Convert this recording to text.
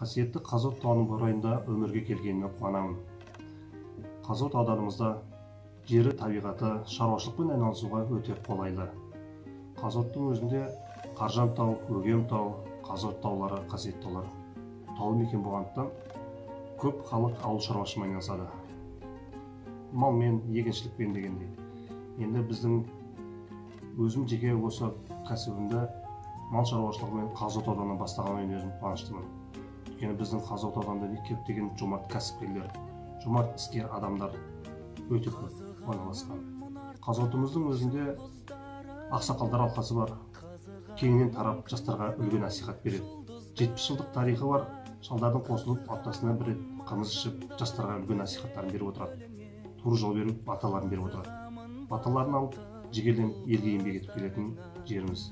Қасиетті Қазығұрт тауының баурайында өмірге келгеніме қуанамын. Қазығұрт ауданымызда жері, табиғаты, шаруашылықпен айналысуға өте қолайлы. Қазығұрттың өзінде Қаржан тау, Өгем тау, Қазығұрт таулары қасиетті таулар. Таулы мекен болғандықтан көп халық ауыл шаруашылығымен айналысады. Малмен, егіншілікпен дегендей. Енді біздің өзім жеке осы кәсібімді мал шаруашылығымен Қазығұрт ауданынан бастағаннан өзім қуаныштымын. Өйткені біздің Қазығұрт ауданында көптеген жомарт кәсіпкерлер, жомарт іскер адамдар өте көп орналасқан. Қазығұртымыздың өзінде ақсақалдар алқасы бар, кеңінен тарап жастарға үлгі насихат береді. 70 жылдық тарихы бар, шалдардың қосылып аптасына бір рет қымыз ішіп, жастарға үлгі насихаттарын беріп отырады. Тура жол беріп, баталарын беріп отырады. Баталарын алып, жігерден елге еңбек етіп келетін жеріміз.